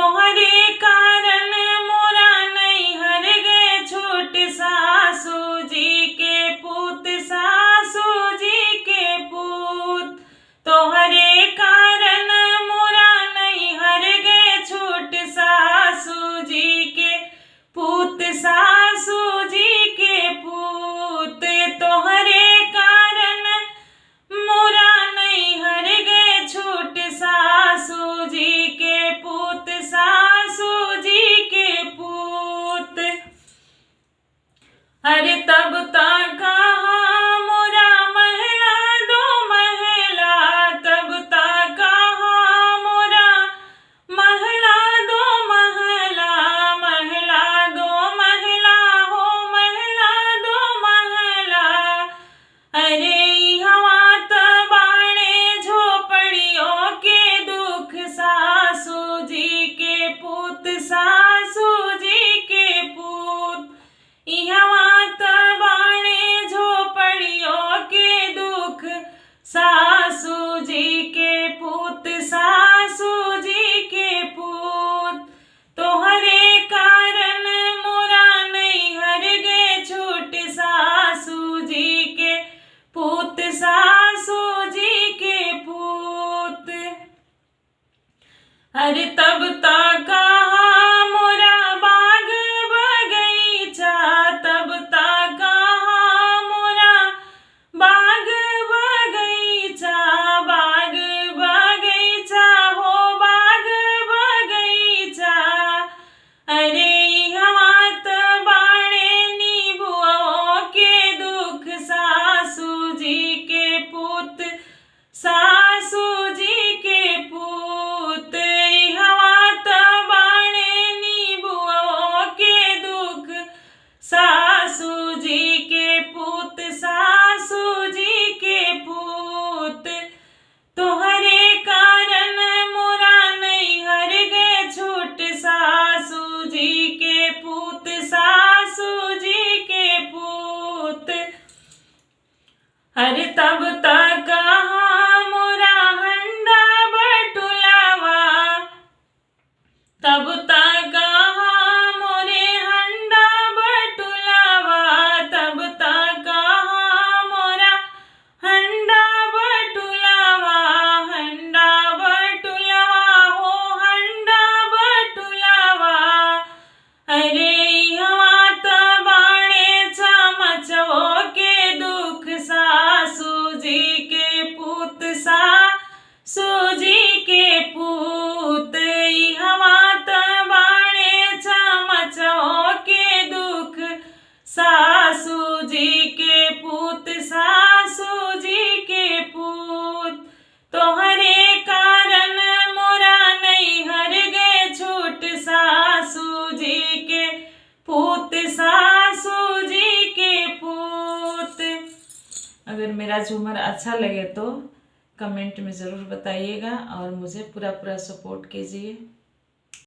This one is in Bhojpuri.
तोहरे कारण मोरा नैहर गए छूट सासू जी के पूत, सासू जी के पूत। तोहरे कारण मोरा नैहर गए छूट सासू जी के पूत, सासू जी के पूत। तोहरे कारण मोरा नैहर गए छूट सासू जी के पूत, सासू जी के पूत। अरे तब तक कहाँ मोरा महला दो महला, तब तक कहाँ मोरा महला दो महला, महला दो महला हो महला दो महला। अरे हवा बाणे झोपड़ियों के दुख सासू जी के पूत, सासू जी के पूत। हवा बाणे झोपड़ियों के दुख सासू जी के पूत, सासू जी के पूत। तोहरे कारण मोरा नैहर गए छूट सासू जी के पूत, सासू जी के पूत। अरे तब तक कहाँ मोरा बाग बगीचा, तब तक कहाँ मोरा बाग बगीचा, बाग बगीचा हो बाग बगीचा। अरे हवा बाणे नींबुओं के दुख सासू जी के पूत, सासू जी के पूत। हवा बाणे नींबुओं के दुख सासू जी के पूत, सासू जी के पूत। तोहरे कारण मोरा नैहर गए छूट सासू जी के पूत, सासू जी के पूत। अरे तब तक कहाँ मोरा हंडा बटुलावा, तब तक कहाँ मोरे हंडा बटुलावा, तब तक कहाँ मोरा हंडा बटुलावा, हंडा बटुलावा हो हंडा बटुलावा। अरे हवा बाणे चमचों के दुख सासू जी के पूत, सासू जी के पूत। हवा बाणे चमचों के दुख सासू जी के पूत, सासू जी के पूत। तोहरे कारण मोरा नैहर गए छूट सासू जी के पूत, सासू जी के पूत। अगर मेरा झूमर अच्छा लगे तो कमेंट में ज़रूर बताइएगा और मुझे पूरा सपोर्ट कीजिए।